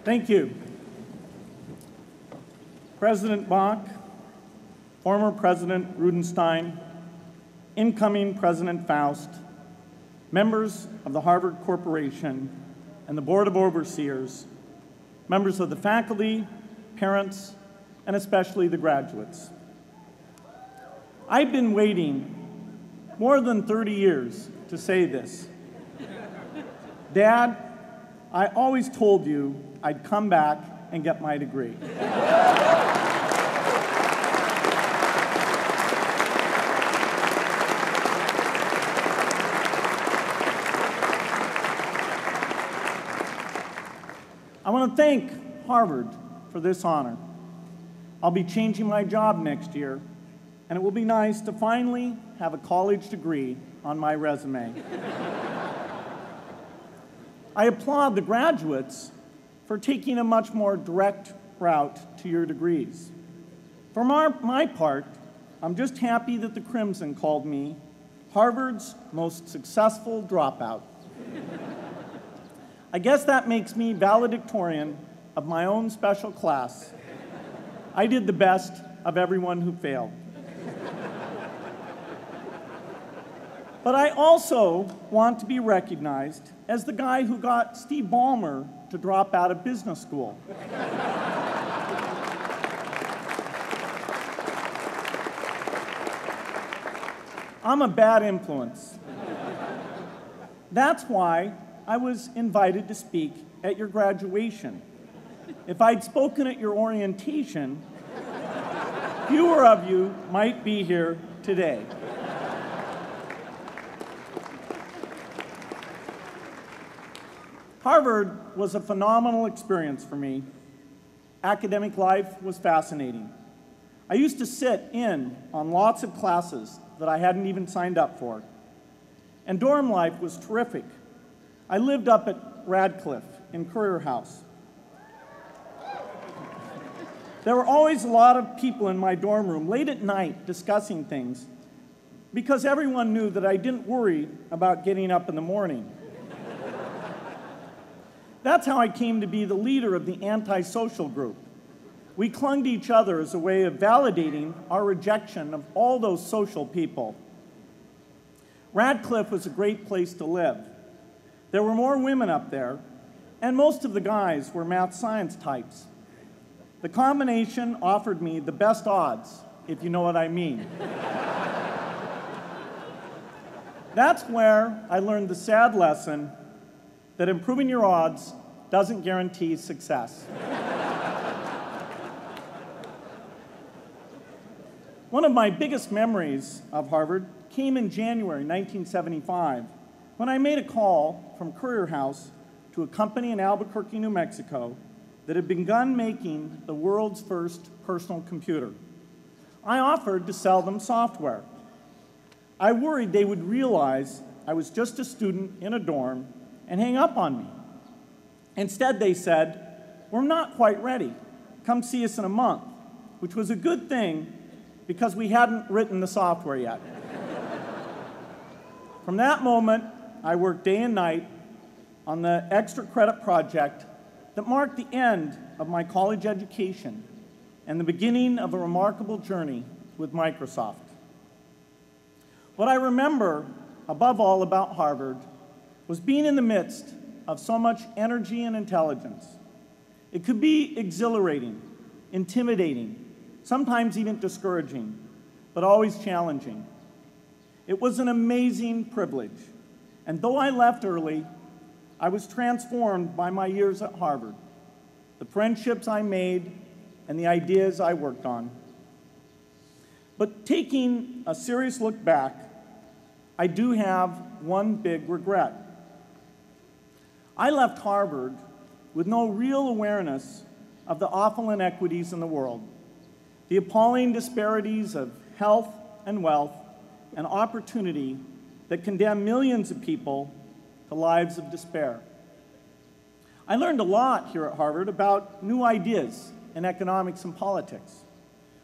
Thank you. President Bach, former President Rudenstein, incoming President Faust, members of the Harvard Corporation and the Board of Overseers, members of the faculty, parents, and especially the graduates. I've been waiting more than 30 years to say this. Dad, I always told you I'd come back and get my degree. I want to thank Harvard for this honor. I'll be changing my job next year, and it will be nice to finally have a college degree on my resume. I applaud the graduates for taking a much more direct route to your degrees. For my part, I'm just happy that the Crimson called me Harvard's most successful dropout. I guess that makes me valedictorian of my own special class. I did the best of everyone who failed. But I also want to be recognized as the guy who got Steve Ballmer to drop out of business school. I'm a bad influence. That's why I was invited to speak at your graduation. If I'd spoken at your orientation, fewer of you might be here today. Harvard was a phenomenal experience for me. Academic life was fascinating. I used to sit in on lots of classes that I hadn't even signed up for. And dorm life was terrific. I lived up at Radcliffe in Currier House. There were always a lot of people in my dorm room late at night discussing things because everyone knew that I didn't worry about getting up in the morning. That's how I came to be the leader of the antisocial group. We clung to each other as a way of validating our rejection of all those social people. Radcliffe was a great place to live. There were more women up there, and most of the guys were math science types. The combination offered me the best odds, if you know what I mean. That's where I learned the sad lesson that improving your odds doesn't guarantee success. One of my biggest memories of Harvard came in January 1975, when I made a call from Currier House to a company in Albuquerque, New Mexico, that had begun making the world's first personal computer. I offered to sell them software. I worried they would realize I was just a student in a dorm and hang up on me. Instead, they said, "We're not quite ready. Come see us in a month," which was a good thing because we hadn't written the software yet. From that moment, I worked day and night on the extra credit project that marked the end of my college education and the beginning of a remarkable journey with Microsoft. What I remember above all about Harvard was being in the midst of so much energy and intelligence. It could be exhilarating, intimidating, sometimes even discouraging, but always challenging. It was an amazing privilege. And though I left early, I was transformed by my years at Harvard, the friendships I made, and the ideas I worked on. But taking a serious look back, I do have one big regret. I left Harvard with no real awareness of the awful inequities in the world, the appalling disparities of health and wealth and opportunity that condemn millions of people to lives of despair. I learned a lot here at Harvard about new ideas in economics and politics.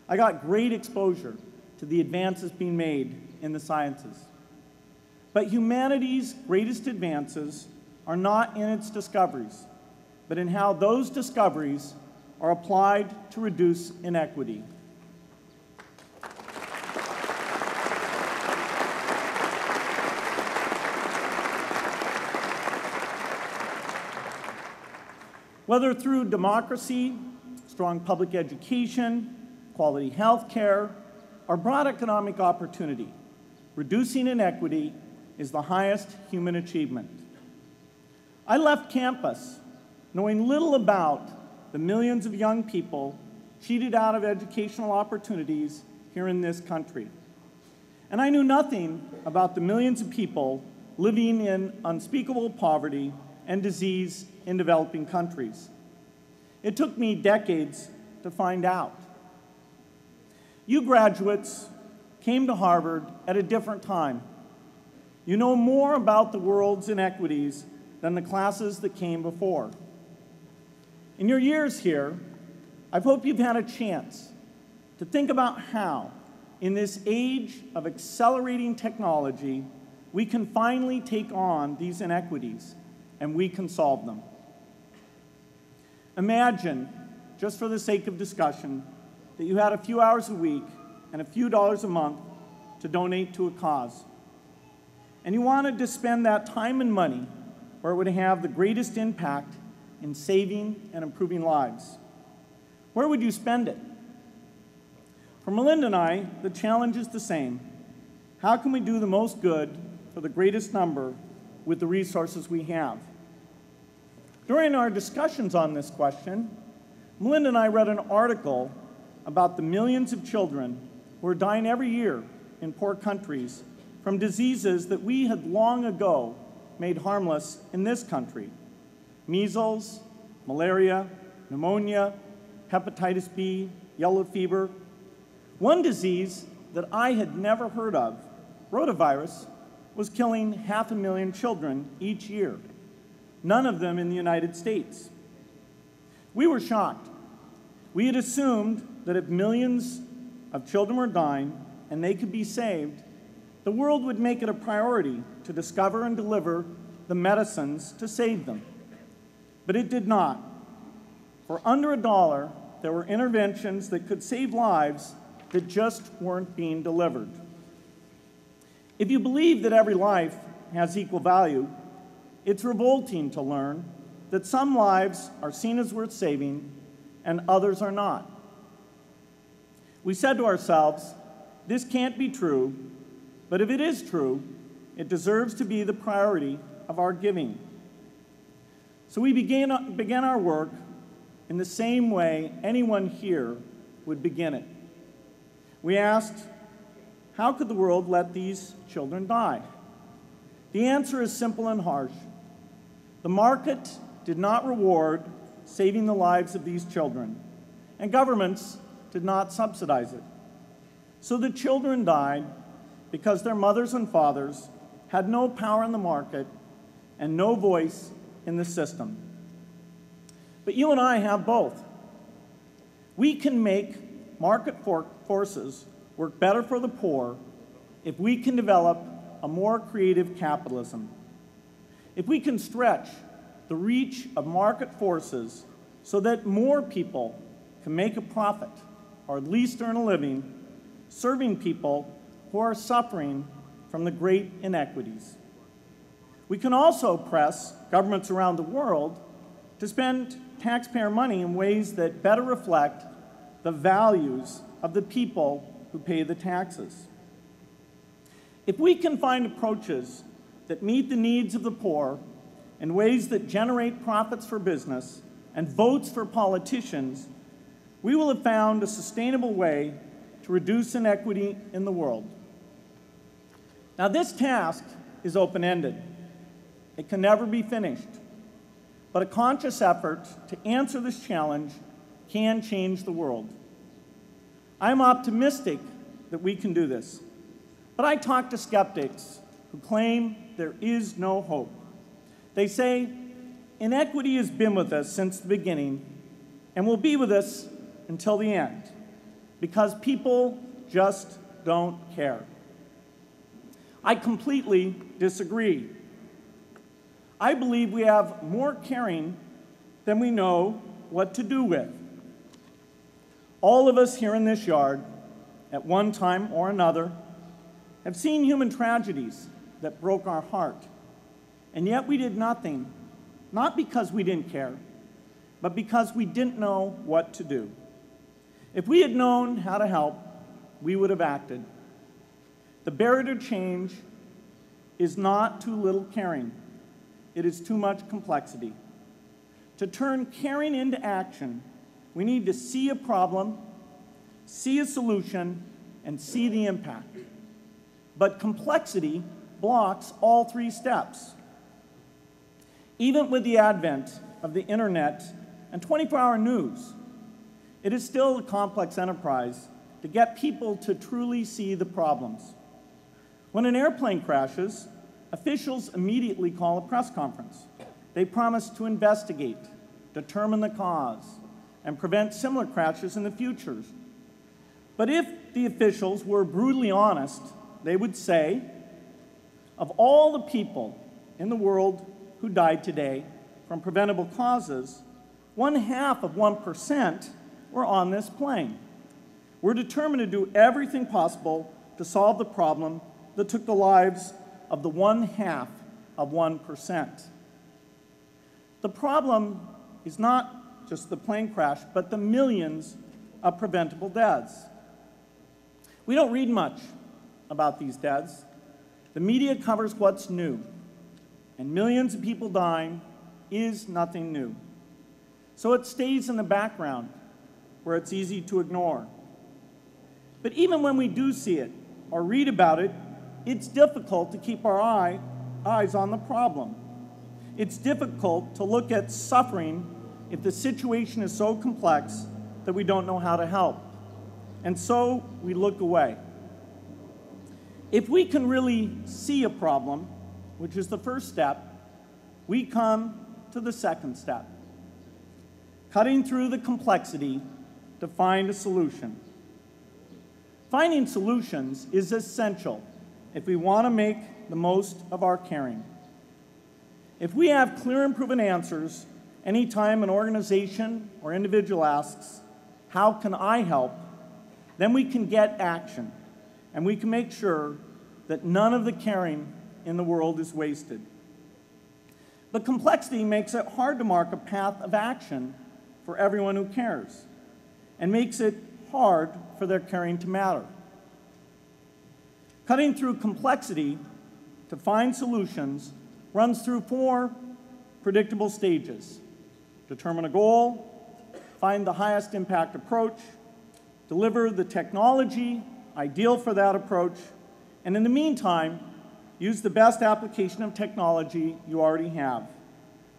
I got great exposure to the advances being made in the sciences. But humanity's greatest advances are not in its discoveries, but in how those discoveries are applied to reduce inequity. Whether through democracy, strong public education, quality health care, or broad economic opportunity, reducing inequity is the highest human achievement. I left campus knowing little about the millions of young people cheated out of educational opportunities here in this country. And I knew nothing about the millions of people living in unspeakable poverty and disease in developing countries. It took me decades to find out. You graduates came to Harvard at a different time. You know more about the world's inequities than the classes that came before. In your years here, I hope you've had a chance to think about how, in this age of accelerating technology, we can finally take on these inequities and we can solve them. Imagine, just for the sake of discussion, that you had a few hours a week and a few dollars a month to donate to a cause. And you wanted to spend that time and money where it would have the greatest impact in saving and improving lives. Where would you spend it? For Melinda and I, the challenge is the same. How can we do the most good for the greatest number with the resources we have? During our discussions on this question, Melinda and I read an article about the millions of children who are dying every year in poor countries from diseases that we had long ago made harmless in this country: measles, malaria, pneumonia, hepatitis B, yellow fever. One disease that I had never heard of, rotavirus, was killing 500,000 children each year, none of them in the United States. We were shocked. We had assumed that if millions of children were dying and they could be saved, the world would make it a priority to discover and deliver the medicines to save them. But it did not. For under $1, there were interventions that could save lives that just weren't being delivered. If you believe that every life has equal value, it's revolting to learn that some lives are seen as worth saving and others are not. We said to ourselves, this can't be true, but if it is true, it deserves to be the priority of our giving. So we began our work in the same way anyone here would begin it. We asked, how could the world let these children die? The answer is simple and harsh. The market did not reward saving the lives of these children, and governments did not subsidize it. So the children died because their mothers and fathers had no power in the market and no voice in the system. But you and I have both. We can make market forces work better for the poor if we can develop a more creative capitalism. If we can stretch the reach of market forces so that more people can make a profit, or at least earn a living, serving people who are suffering from the great inequities. We can also press governments around the world to spend taxpayer money in ways that better reflect the values of the people who pay the taxes. If we can find approaches that meet the needs of the poor in ways that generate profits for business and votes for politicians, we will have found a sustainable way to reduce inequity in the world. Now, this task is open-ended. It can never be finished. But a conscious effort to answer this challenge can change the world. I'm optimistic that we can do this. But I talk to skeptics who claim there is no hope. They say, inequity has been with us since the beginning and will be with us until the end, because people just don't care. I completely disagree. I believe we have more caring than we know what to do with. All of us here in this yard, at one time or another, have seen human tragedies that broke our heart, and yet we did nothing, not because we didn't care, but because we didn't know what to do. If we had known how to help, we would have acted. The barrier to change is not too little caring. It is too much complexity. To turn caring into action, we need to see a problem, see a solution, and see the impact. But complexity blocks all three steps. Even with the advent of the internet and 24-hour news, it is still a complex enterprise to get people to truly see the problems. When an airplane crashes, officials immediately call a press conference. They promise to investigate, determine the cause, and prevent similar crashes in the future. But if the officials were brutally honest, they would say, of all the people in the world who died today from preventable causes, 0.5% were on this plane. We're determined to do everything possible to solve the problem that took the lives of the 0.5%. The problem is not just the plane crash, but the millions of preventable deaths. We don't read much about these deaths. The media covers what's new, and millions of people dying is nothing new. So it stays in the background, where it's easy to ignore. But even when we do see it or read about it, it's difficult to keep our eyes on the problem. It's difficult to look at suffering if the situation is so complex that we don't know how to help. And so we look away. If we can really see a problem, which is the first step, we come to the second step, cutting through the complexity to find a solution. Finding solutions is essential if we want to make the most of our caring. If we have clear and proven answers anytime an organization or individual asks, "How can I help?" then we can get action, and we can make sure that none of the caring in the world is wasted. But complexity makes it hard to mark a path of action for everyone who cares, and makes it hard for their caring to matter. Cutting through complexity to find solutions runs through 4 predictable stages. Determine a goal, find the highest impact approach, deliver the technology ideal for that approach, and in the meantime, use the best application of technology you already have.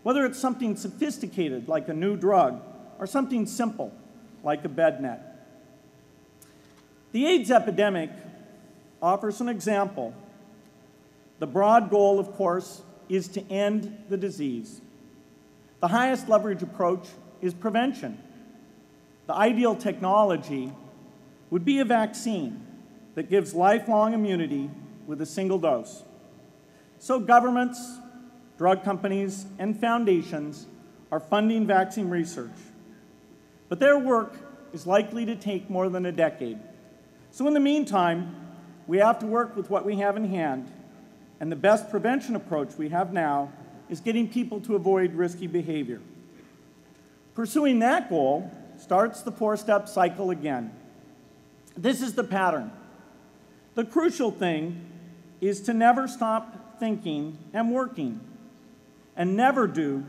Whether it's something sophisticated like a new drug or something simple like a bed net. The AIDS epidemic offers an example. The broad goal, of course, is to end the disease. The highest leverage approach is prevention. The ideal technology would be a vaccine that gives lifelong immunity with a single dose. So governments, drug companies, and foundations are funding vaccine research. But their work is likely to take more than a decade. So in the meantime, we have to work with what we have in hand, and the best prevention approach we have now is getting people to avoid risky behavior. Pursuing that goal starts the 4-step cycle again. This is the pattern. The crucial thing is to never stop thinking and working, and never do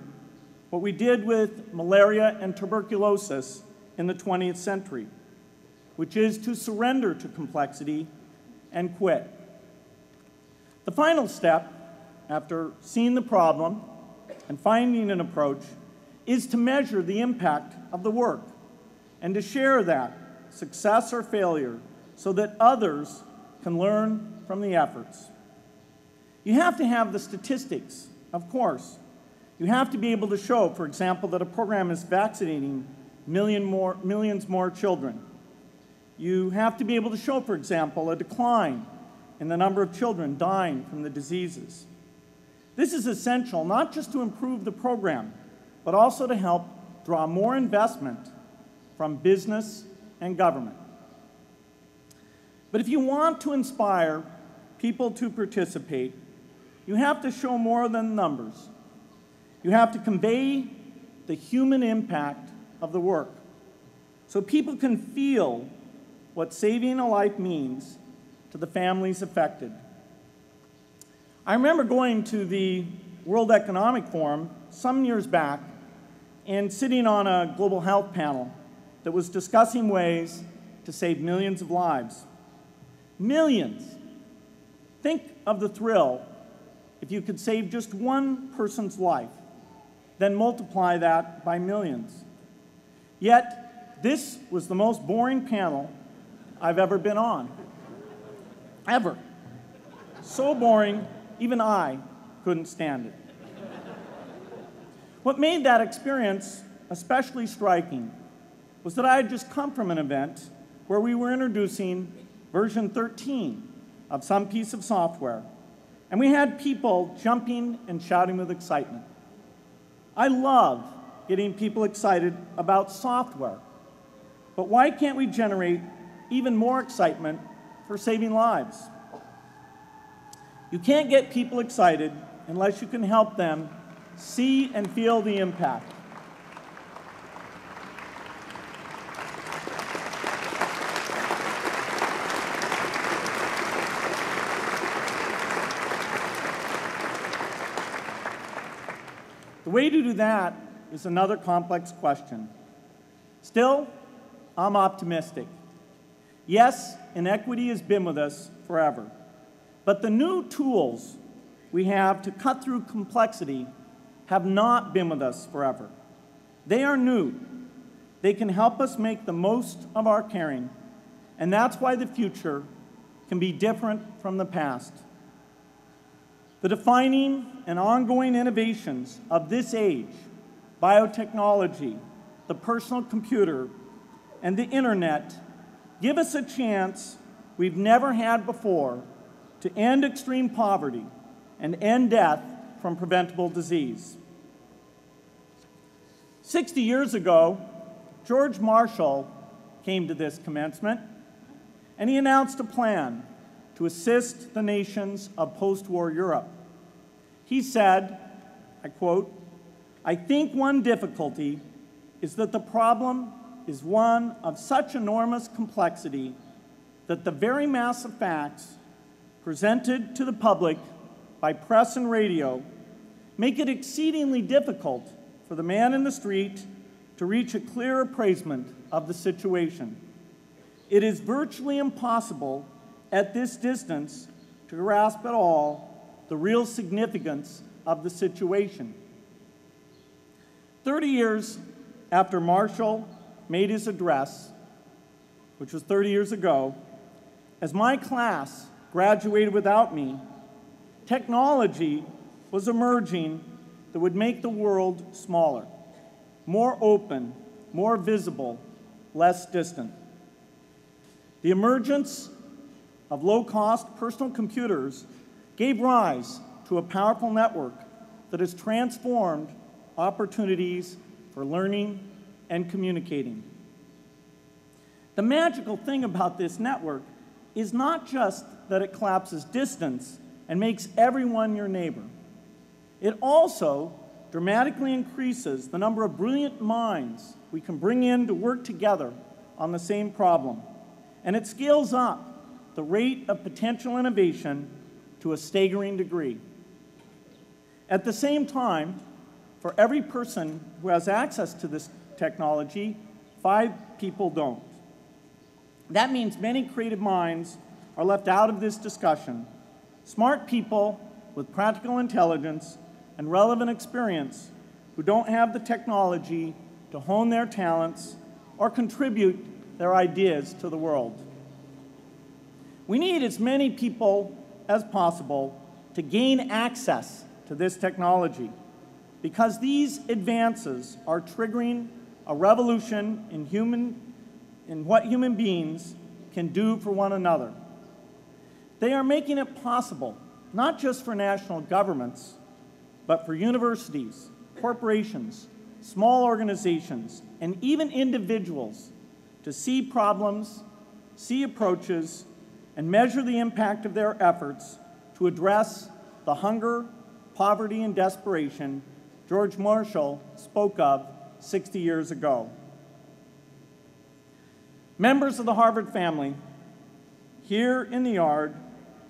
what we did with malaria and tuberculosis in the 20th century, which is to surrender to complexity and quit. The final step, after seeing the problem and finding an approach, is to measure the impact of the work and to share that, success or failure, so that others can learn from the efforts. You have to have the statistics, of course. You have to be able to show, for example, that a program is vaccinating millions more children. You have to be able to show, for example, a decline in the number of children dying from the diseases. This is essential not just to improve the program, but also to help draw more investment from business and government. But if you want to inspire people to participate, you have to show more than numbers. You have to convey the human impact of the work so people can feel what saving a life means to the families affected. I remember going to the World Economic Forum some years back and sitting on a global health panel that was discussing ways to save millions of lives. Millions. Think of the thrill if you could save just one person's life, then multiply that by millions. Yet, this was the most boring panel I've ever been on. Ever. So boring, even I couldn't stand it. What made that experience especially striking was that I had just come from an event where we were introducing version 13 of some piece of software, and we had people jumping and shouting with excitement. I love getting people excited about software, but why can't we generate even more excitement for saving lives? You can't get people excited unless you can help them see and feel the impact. The way to do that is another complex question. Still, I'm optimistic. Yes, inequity has been with us forever, but the new tools we have to cut through complexity have not been with us forever. They are new. They can help us make the most of our caring, and that's why the future can be different from the past. The defining and ongoing innovations of this age, biotechnology, the personal computer, and the internet, give us a chance we've never had before to end extreme poverty and end death from preventable disease. 60 years ago, George Marshall came to this commencement, and he announced a plan to assist the nations of post-war Europe. He said, I quote, "I think one difficulty is that the problem is one of such enormous complexity that the very massive facts presented to the public by press and radio make it exceedingly difficult for the man in the street to reach a clear appraisement of the situation. It is virtually impossible at this distance to grasp at all the real significance of the situation." 30 years after Marshall made his address, which was 30 years ago, as my class graduated without me, technology was emerging that would make the world smaller, more open, more visible, less distant. The emergence of low-cost personal computers gave rise to a powerful network that has transformed opportunities for learning and communicating. The magical thing about this network is not just that it collapses distance and makes everyone your neighbor. It also dramatically increases the number of brilliant minds we can bring in to work together on the same problem, and it scales up the rate of potential innovation to a staggering degree. At the same time, for every person who has access to this technology, 5 people don't. That means many creative minds are left out of this discussion. Smart people with practical intelligence and relevant experience who don't have the technology to hone their talents or contribute their ideas to the world. We need as many people as possible to gain access to this technology because these advances are triggering a revolution in what human beings can do for one another. They are making it possible, not just for national governments, but for universities, corporations, small organizations, and even individuals to see problems, see approaches, and measure the impact of their efforts to address the hunger, poverty, and desperation George Marshall spoke of 60 years ago. Members of the Harvard family, here in the yard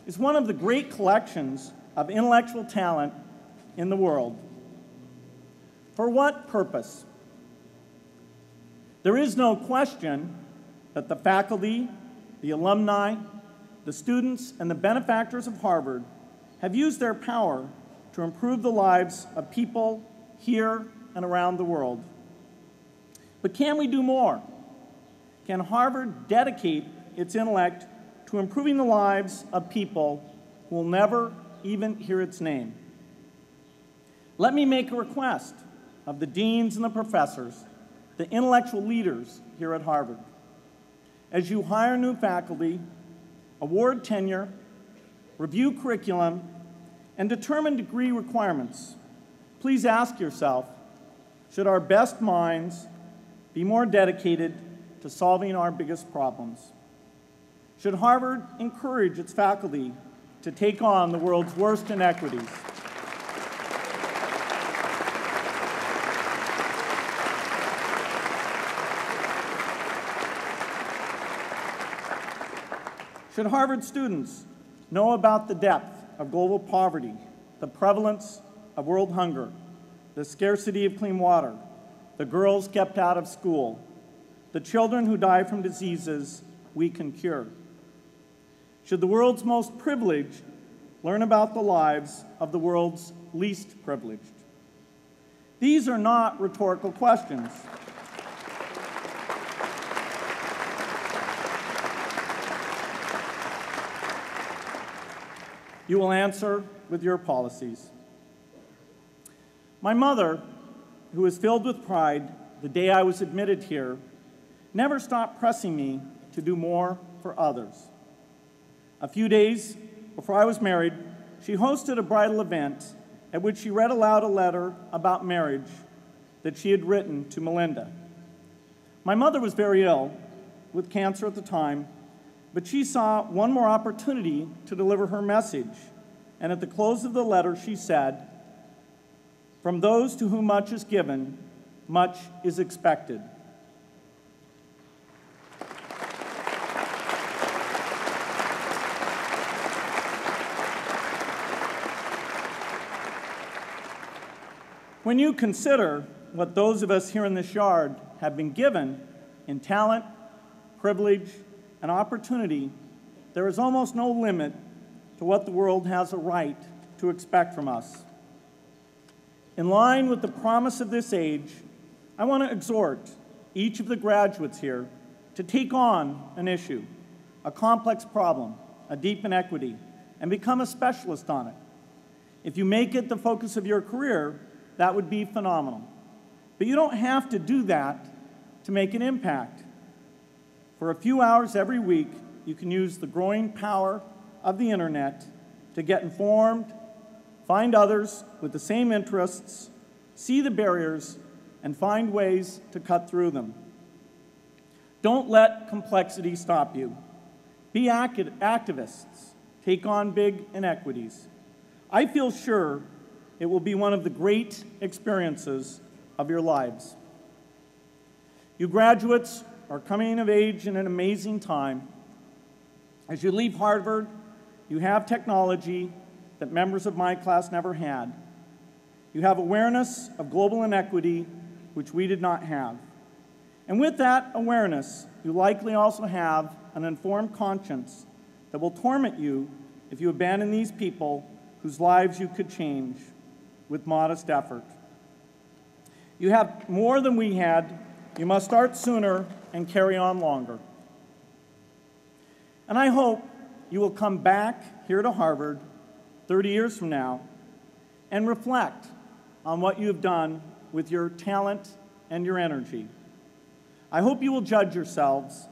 is one of the great collections of intellectual talent in the world. For what purpose? There is no question that the faculty, the alumni, the students, and the benefactors of Harvard have used their power to improve the lives of people here and around the world. But can we do more? Can Harvard dedicate its intellect to improving the lives of people who will never even hear its name? Let me make a request of the deans and the professors, the intellectual leaders here at Harvard. As you hire new faculty, award tenure, review curriculum, and determine degree requirements, please ask yourself, should our best minds be more dedicated to solving our biggest problems? Should Harvard encourage its faculty to take on the world's worst inequities? Should Harvard students know about the depth of global poverty, the prevalence of world hunger, the scarcity of clean water, the girls kept out of school, the children who die from diseases we can cure? Should the world's most privileged learn about the lives of the world's least privileged? These are not rhetorical questions. You will answer with your policies. My mother, who was filled with pride the day I was admitted here, never stopped pressing me to do more for others. A few days before I was married, she hosted a bridal event at which she read aloud a letter about marriage that she had written to Melinda. My mother was very ill with cancer at the time, but she saw one more opportunity to deliver her message, and at the close of the letter she said, "From those to whom much is given, much is expected." When you consider what those of us here in this yard have been given in talent, privilege, and opportunity, there is almost no limit to what the world has a right to expect from us. In line with the promise of this age, I want to exhort each of the graduates here to take on an issue, a complex problem, a deep inequity, and become a specialist on it. If you make it the focus of your career, that would be phenomenal. But you don't have to do that to make an impact. For a few hours every week, you can use the growing power of the internet to get informed, find others with the same interests, see the barriers, and find ways to cut through them. Don't let complexity stop you. Be activists. Take on big inequities. I feel sure it will be one of the great experiences of your lives. You graduates are coming of age in an amazing time. As you leave Harvard, you have technology that members of my class never had. You have awareness of global inequity, which we did not have. And with that awareness, you likely also have an informed conscience that will torment you if you abandon these people whose lives you could change with modest effort. You have more than we had. You must start sooner and carry on longer. And I hope you will come back here to Harvard 30 years from now and reflect on what you have done with your talent and your energy. I hope you will judge yourselves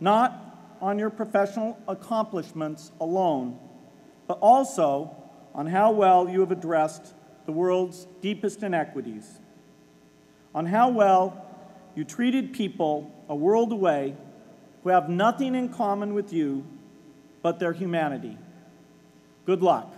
not on your professional accomplishments alone, but also on how well you have addressed the world's deepest inequities. on how well you treated people a world away who have nothing in common with you but their humanity. Good luck.